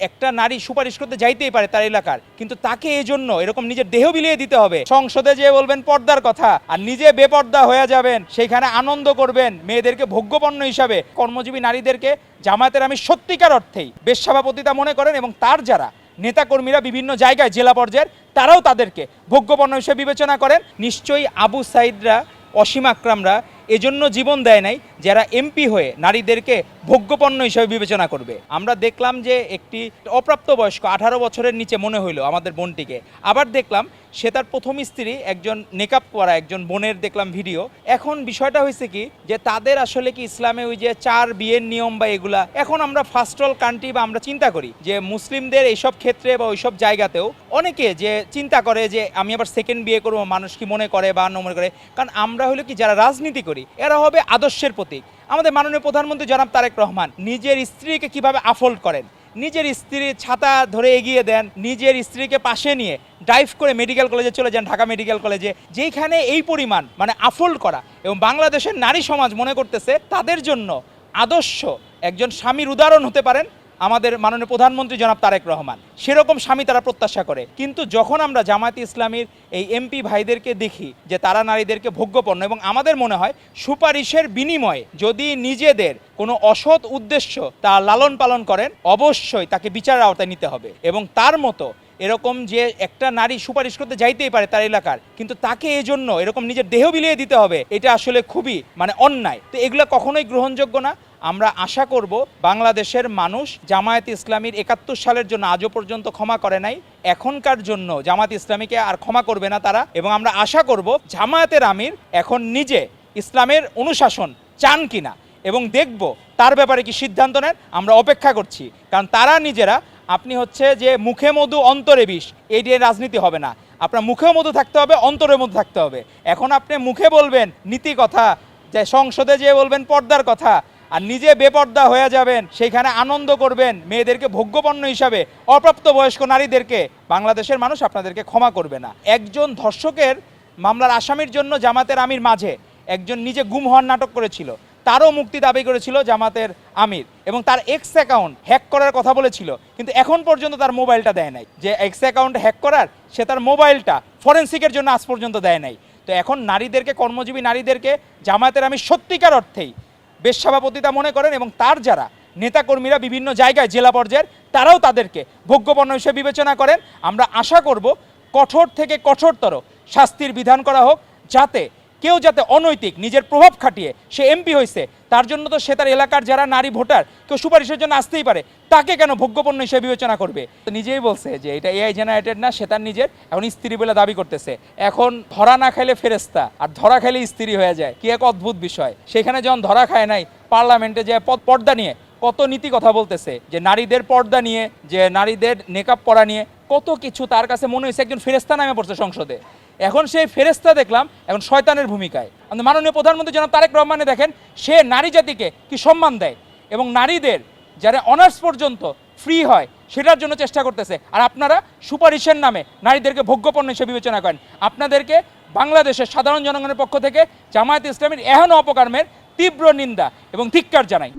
একটা নারী সুপারিশ করতে যাইতেই পারে তার এলাকার, কিন্তু তাকে এজন্য এরকম নিজের দেহ বিলিয়ে দিতে হবে। সংসদে যে বলবেন পর্দার কথা আর নিজে বেপর্দা হয়ে যাবেন, সেইখানে আনন্দ করবেন, মেয়েদেরকে ভোগ্যপণ্য হিসাবে কর্মজীবী নারীদেরকে জামায়াতের আমি সত্যিকার অর্থেই বেশ্যাবাপতিতা মনে করেন এবং তার যারা নেতাকর্মীরা বিভিন্ন জায়গায় জেলা পর্যায়ের তারাও তাদেরকে ভোগ্যপণ্য হিসেবে বিবেচনা করেন। নিশ্চয়ই আবু সাইদরা, অসীম আকরামরা এজন্য জীবন দেয় নাই যারা এমপি হয়ে নারীদেরকে ভোগ্যপণ্য হিসেবে বিবেচনা করবে। আমরা দেখলাম যে একটি অপ্রাপ্তবয়স্ক 18 বছরের নিচে মনে হইলো আমাদের বোনটিকে, আবার দেখলাম সে তার প্রথম স্ত্রী একজন নেকাব পরা একজন বোনের দেখলাম ভিডিও। এখন বিষয়টা হয়েছে কি যে তাদের আসলে কি ইসলামে ওই যে 4 বিয়ের নিয়ম বা এগুলা, এখন আমরা ফার্স্ট ওয়ার্ল্ড কান্ট্রি বা আমরা চিন্তা করি যে মুসলিমদের এইসব ক্ষেত্রে বা ওইসব জায়গাতেও অনেকে যে চিন্তা করে যে আমি আবার সেকেন্ড বিয়ে করবো, মানুষ কি মনে করে বা মনে করে, কারণ আমরা হলো কি যারা রাজনীতি করি এরা হবে আদর্শের প্রতীক। আমাদের মাননীয় প্রধানমন্ত্রী জনাব তারেক রহমান নিজের স্ত্রীকে কিভাবে আফোল্ড করেন, নিজের স্ত্রীর ছাতা ধরে এগিয়ে দেন, নিজের স্ত্রীকে পাশে নিয়ে ড্রাইভ করে মেডিকেল কলেজে চলে যান, ঢাকা মেডিকেল কলেজে, যেখানে এই পরিমাণ মানে আফোল্ড করা। এবং বাংলাদেশের নারী সমাজ মনে করতেছে তাদের জন্য আদর্শ একজন স্বামীর উদাহরণ হতে পারেন আমাদের মাননীয় প্রধানমন্ত্রী জনাব তারেক রহমান, সেরকম স্বামী তারা প্রত্যাশা করে। কিন্তু যখন আমরা জামায়াতে ইসলামীর এই এমপি ভাইদেরকে দেখি যে তারা নারীদেরকে ভোগ্যপণ্য, এবং আমাদের মনে হয় সুপারিশের বিনিময়ে যদি নিজেদের কোনো অসৎ উদ্দেশ্য তা লালন পালন করেন, অবশ্যই তাকে বিচারের আওতায় নিতে হবে। এবং তার মতো এরকম যে একটা নারী সুপারিশ করতে যাইতেই পারে তার এলাকার, কিন্তু তাকে এজন্য এরকম নিজের দেহ বিলিয়ে দিতে হবে, এটা আসলে খুবই অন্যায়। তো এগুলো কখনোই গ্রহণযোগ্য না। আমরা আশা করব বাংলাদেশের মানুষ জামায়াতে ইসলামীর 71 সালের জন্য আজও পর্যন্ত ক্ষমা করে নাই, এখনকার জন্য জামায়াতে ইসলামীকে আর ক্ষমা করবে না তারা। এবং আমরা আশা করব জামায়াতের আমির এখন নিজে ইসলামের অনুশাসন চান কিনা এবং দেখব তার ব্যাপারে কি সিদ্ধান্ত নেন। আমরা অপেক্ষা করছি, কারণ তারা নিজেরা, আপনি হচ্ছে যে মুখে মধু অন্তরে বিষ, এই দিয়ে রাজনীতি হবে না। আপনার মুখেও মধু থাকতে হবে, অন্তরের মধ্যে থাকতে হবে। এখন আপনি মুখে বলবেন নীতি কথা, যে সংসদে যে বলবেন পর্দার কথা আর নিজে বেপর্দা হয়ে যাবেন, সেইখানে আনন্দ করবেন, মেয়েদেরকে ভোগ্যপণ্য হিসাবে অপ্রাপ্তবয়স্ক নারীদেরকে বাংলাদেশের মানুষ আপনাদেরকে ক্ষমা করবে না। একজন ধর্ষকের মামলার আসামির জন্য জামাতের আমির মাঝে একজন নিজে গুম হওয়ার নাটক করেছিল, তারও মুক্তি দাবি করেছিল জামাতের আমির, এবং তার এক্স অ্যাকাউন্ট হ্যাক করার কথা বলেছিল, কিন্তু এখন পর্যন্ত তার মোবাইলটা দেয় নাই। যে এক্স অ্যাকাউন্ট হ্যাক করার, সে তার মোবাইলটা ফরেন্সিকের জন্য আজ পর্যন্ত দেয় নাই। তো এখন নারীদেরকে, কর্মজীবী নারীদেরকে জামায়াতের আমির সত্যিকার অর্থেই বেশ্যাবাপতিতা মনে করেন এবং তার যারা নেতাকর্মীরা বিভিন্ন জায়গায় জেলা পর্যায়ের তারাও তাদেরকে ভোগ্যপণ্য হিসেবে বিবেচনা করেন। আমরা আশা করব কঠোর থেকে কঠোরতর শাস্তির বিধান করা হোক, যাতে কেউ যাতে অনৈতিক নিজের প্রভাব খাটিয়ে সে এমপি হয়েছে, তার জন্য তো সে তার এলাকার যারা নারী ভোটার কেউ সুপারিশের জন্য আসতেই পারে, তাকে কেন ভোগ্যপণ্য হিসেবে বিবেচনা করবে। তো নিজেই বলছে যে এটা এআই জেনারেটেড না, সে তার নিজের এখন স্ত্রী বলে দাবি করতেছে। এখন ধরা না খাইলে ফেরেস্তা আর ধরা খাইলে স্ত্রী হয়ে যায়, কি এক অদ্ভুত বিষয়। সেখানে যখন ধরা খায় নাই, পার্লামেন্টে যে পর্দা নিয়ে কত নীতি কথা বলতেছে, যে নারীদের পর্দা নিয়ে, যে নারীদের নেকাব পরা নিয়ে কত কিছু, তার কাছে মনে হয়েছে একজন ফেরেস্তা নামে পড়ছে সংসদে। এখন সেই ফেরেস্তা দেখলাম এখন শয়তানের ভূমিকায়। আমাদের মাননীয় প্রধানমন্ত্রী জনাব তারেক রহমানে দেখেন, সে নারী জাতিকে কি সম্মান দেয় এবং নারীদের যারা অনার্স পর্যন্ত ফ্রি হয় সেটার জন্য চেষ্টা করতেছে। আর আপনারা সুপারিশের নামে নারীদেরকে ভোগ্যপণ্য হিসেবে বিবেচনা করেন। আপনাদেরকে বাংলাদেশের সাধারণ জনগণের পক্ষ থেকে জামায়াতে ইসলামীর এহেন অপকর্মের তীব্র নিন্দা এবং ধিক্কার জানাই।